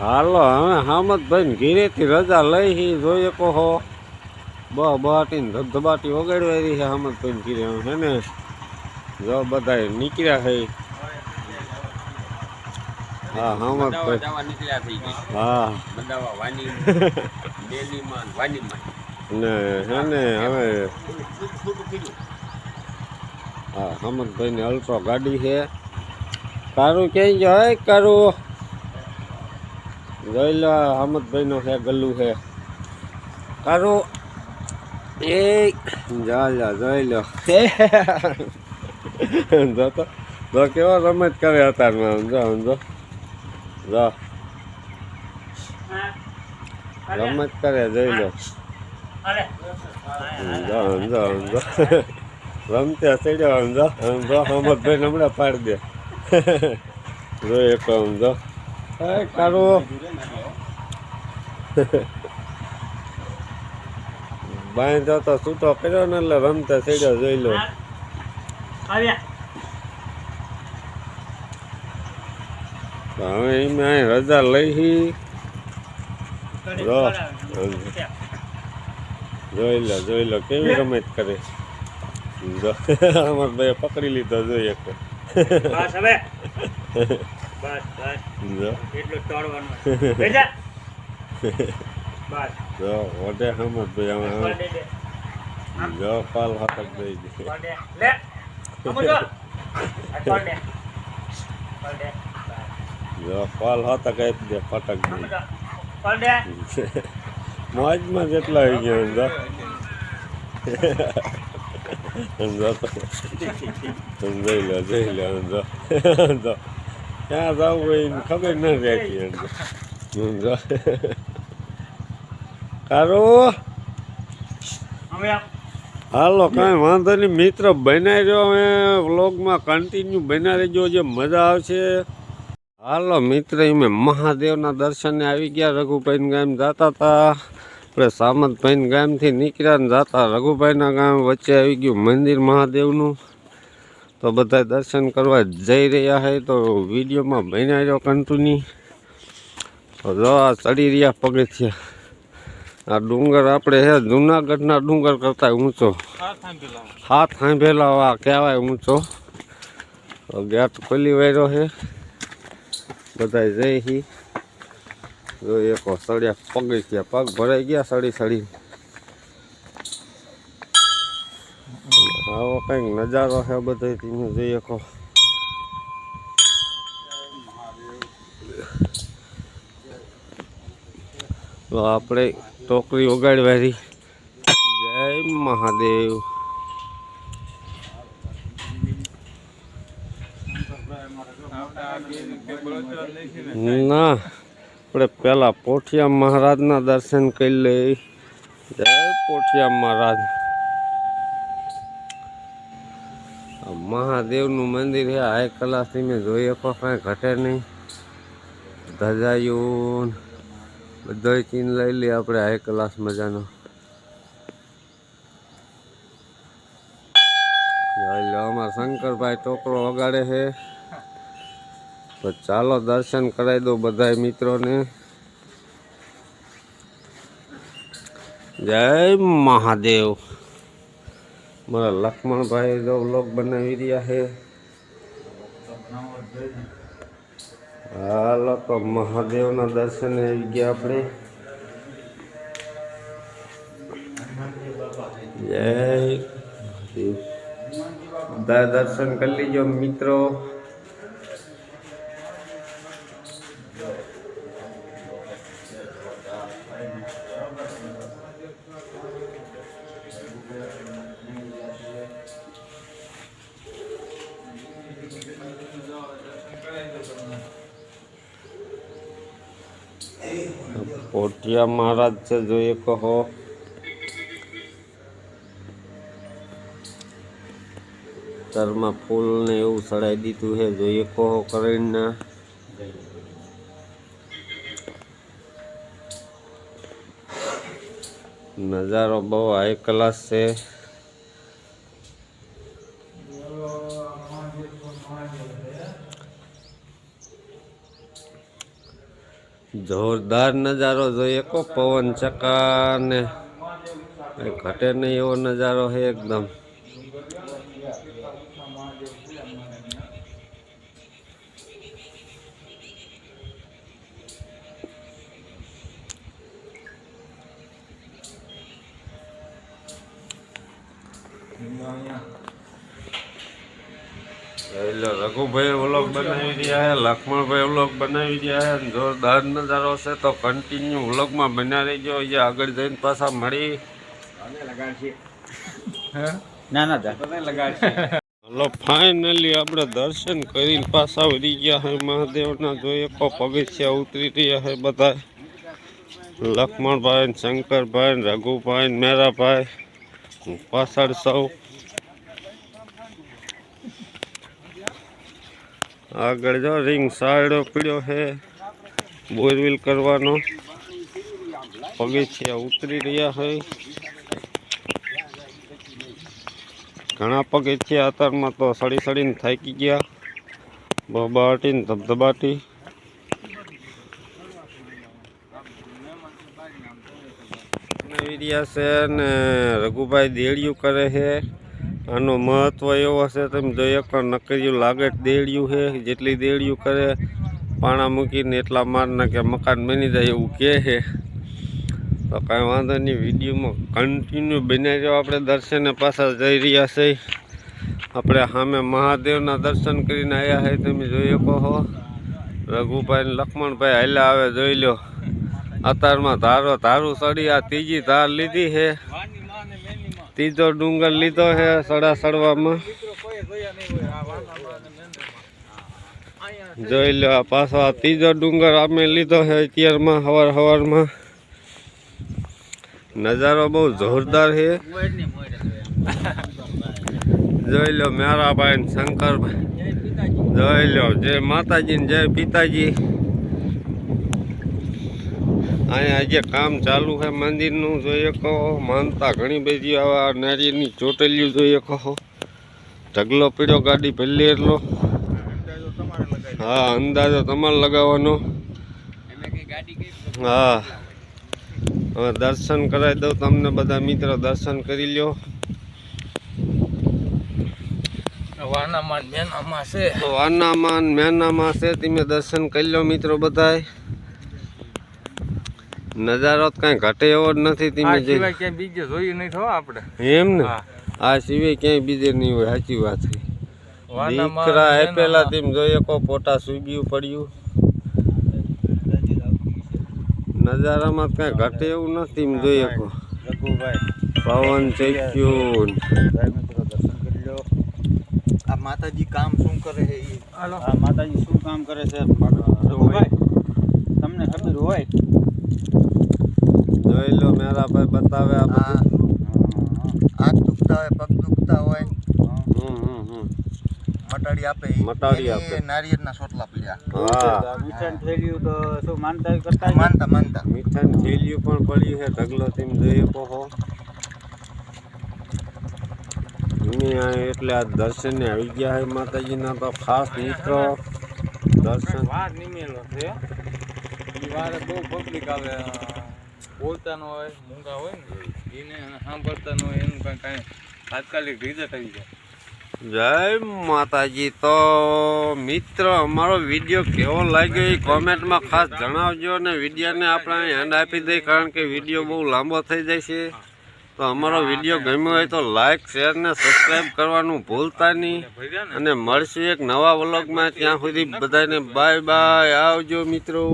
હાલો હવે હામદભાઈ ઘીરેથી રજા લઈ હી જોઈએ કહો બાટીને ધબધબાટી વગાડવા રહી છે હામદભાઈ ઘીરે હે ને જો બધા નીકળ્યા છે હા હામદભાઈ હા ને હે ને હવે હા હામદભાઈ ની અલ્ટ્રો ગાડી છે કારું ક્યાંય જાય કારું જોઈ લો હામદભાઈ નો છે ગલ્લું છે કારું એ જા જોઈ લો જો તો જો કેવો રમત કરે અત્યારમાં સમજો સમજો જો રમત કરે જોઈ લો સમજો સમજો સમજો રમતે ચડ્યો સમજો સમજો હામદભાઈ હમણાં પાડી દે જોઈએ એક સમજો એ કારું બાંધો તો છૂટો કર્યો ને એટલે રમતા ચડ્યો જોઈ લો હવે એમાં રજા લઈ જોઈ લો કેવી રમત કરે અમાર ભાઈ પકડી લીધો જોઈએ વડે હમદ ભાઈ જો પાલ હાથક દઈ દે જો પાલ હાથક આપી દે ફટક દઈ મોજમાં જેટલા આવી ગયો સમજો સમજો જોઈ લો સમજો સમજો ક્યાં જવું હોય ખબર ન રહેતી સમજો કારું હાલો કાંઈ વાંધો નહીં મિત્ર બનાવી રહ્યો અમે વ્લોગમાં કન્ટિન્યુ બનાવી રહેજો જે મજા આવશે હાલો મિત્ર અમે મહાદેવના દર્શને આવી ગયા રઘુભાઈના ગામ જતા હતા આપણે સામતભાઈના ગામથી નીકળ્યા ને જતા રઘુભાઈના ગામ વચ્ચે આવી ગયું મંદિર મહાદેવનું તો બધા દર્શન કરવા જઈ રહ્યા છે તો વિડીયોમાં બનાવી રહ્યો કન્ટિન્યુ તો જો આ ચડી રહ્યા પગથિયા આ ડુંગર આપણે હે જુનાગઢના ડુંગર કરતા ઊંચો હાથ સાંભેલા આ કહેવાય ઊંચો તો ગેટ ખોલી વાર્યો છે બધા જઈ હી જો એક સળિયા પગથિયા પગ ભરાઈ ગયા સડી આવો કંઈક નજારો છે બધો તમે જોઈ શકો તો આપણે ટોકરી વગાડવાની જય મહાદેવ ના આપણે પેલા પોઠિયા મહારાજના દર્શન કરી લઈ જય પોઠિયા મહારાજ મહાદેવનું મંદિર છે હાઈ ક્લાસથી મેં જોઈએ પણ કાંઈ ઘટે નહીં ધજાયું બધો ચીન લઈ લઈએ આપણે હાઈ ક્લાસ મજાનો અમારા શંકરભાઈ ટોકરો વગાડે છે તો ચાલો દર્શન કરાવી દો બધા મિત્રોને જય મહાદેવ મારા લક્ષ્મણભાઈ જો વ્લોગ બનાવી રહ્યા છે હાલો તો મહાદેવના દર્શને આવી ગયા આપણે જય મહાદેવ બધા દર્શન કરી લીજો મિત્રો પોઠિયા મહારાજ છે જોઈએ કહો તરમાં ફૂલ ને એવું ચડાવી દીધું છે જોઈએ કહો કરીને નજારો બહુ હાઈ ક્લાસ છે જોરદાર નજારો જોઈએ કો પવન ચકા ને ઘટે નહીં એવો નજારો છે એકદમ. રઘુભાઈ વ્લોગ બનાવી રહ્યા છે, લક્ષ્મણભાઈ વ્લોગ બનાવી રહ્યા છે. જોરદાર નજારો છે તો કન્ટિન્યુ વ્લોગમાં બના રહીજો. અહીંયા આગળ જઈને પાછા મળી. હલો ફાઇનલી આપણે દર્શન કરીને પાછા વળી ગયા છે મહાદેવના. જોઈએ કો પગથિયા ઉતરી રહ્યા છે બધા. લક્ષ્મણભાઈ, શંકરભાઈ, રઘુભાઈ, મેરાભાઈ પાછળ સૌ. આગળ જો રિંગ સાયડો પીડ્યો છે બોરવીલ કરવાનો. પગથિયા ઉતરી રહ્યા છે. ઘણા પગથિયા અત્યારમાં તો સડી સડીને થાકી ગયા. બબાટી ને ધબધબાટી. છે ને રઘુભાઈ દેડિયું કરે છે. આનું મહત્વ એવો છે તમે જોઈએ પણ નકરિયું લાગે દેડિયું છે. જેટલી દેડિયું કરે પાણા મૂકીને એટલા માર નાખે મકાન બની જાય એવું કહે છે. તો કાંઈ વાંધો નહીં, વિડીયોમાં કન્ટિન્યુ બનાવી રહ્યો. આપણે દર્શને પાછા જઈ રહ્યા છે. આપણે સામે મહાદેવના દર્શન કરીને આવ્યા છે. તમે જોઈ કહો રઘુભાઈ ને લક્ષ્મણભાઈ હાલ્યા આવે જોઈ લો. અત્યારમાં ધારું ચડી આ ત્રીજી ધાર લીધી છે. ત્રીજો ડુંગર લીધો છે સડવામાં. જોઈ લો આ પાછો આ ત્રીજો ડુંગર અમે લીધો છે અત્યારમાં સવારમાં. નજારો બહુ જોરદાર છે. જોઈ લો મેરાભાઈ ને શંકરભાઈ. જોઈ લો જય માતાજી ને જય પિતાજી. અહીંયા આજે કામ ચાલુ છે મંદિરનું. જોઈએ કહો માનતા ઘણી બધી આવા નારિયેળની ચોટેલીઓ જોઈએ કહો. ઢગલો પીડ્યો ગાડી પહેલી એટલો. હા અંદાજો તમારે લગાવવાનો. હા હવે દર્શન કરાવી દઉં તમને બધા મિત્રો. દર્શન કરી લ્યો. વાનામાં મેનામાં છે. તમે દર્શન કરી લો મિત્રો બધાય. નજારો કઈ ઘટે એવો જ નથી. તમે બીજે જોયું નહીં થો આપણે એમ ને. આ સિવાય ક્યાંય બીજે નહીં હોય. સાચી વાત છે. દીકરા આપેલા તેમ જોઈએ કો પોટા સુગ્યું પડ્યું. નજારામાં કઈ ઘટે એવું નથી. એમ જોઈએ કો પવન ચક્યું. આ માતાજી કામ શું કરે છે? આ માતાજી શું કામ કરે છે તમને ખબર હોય? જોઈ લો મેરાભાઈ બતાવે. હાથ દુખતા હોય, પગ દુખતા હોય, મટાડી આપે. નારિયેળના સોટલા પડ્યા. મીઠાની થેલીઓ તો શું માનતા કરતા? માનતા મીઠાની થેલીઓ પણ પડ્યું છે. ઢગલો તેમ જોઈએ કહો. એટલે આ દર્શને આવી ગયા છે માતાજીના. તો ખાસ મિત્રો દર્શન વાર નિમેલો છે. વાર બહુ પબ્લિક આવે. બોલતા ન હોય, મૂંગા હોય ને એને સાંભળતા ન હોય. એનું કાંઈ તાત્કાલિક રિઝલ્ટ આવી જાય. જય માતાજી. તો મિત્રો અમારો વિડીયો કેવો લાગ્યો એ કોમેન્ટમાં ખાસ જણાવજો. અને વિડીયોને આપણે હેન્ડ આપી દઈએ કારણ કે વિડીયો બહુ લાંબો થઈ જાય છે. તો અમારો વિડીયો ગમ્યો હોય તો લાઈક, શેર ને સબસ્ક્રાઈબ કરવાનું ભૂલતા નહીં. અને મળશું એક નવા વ્લોગમાં. ત્યાં સુધી બધાને બાય બાય. આવજો મિત્રો.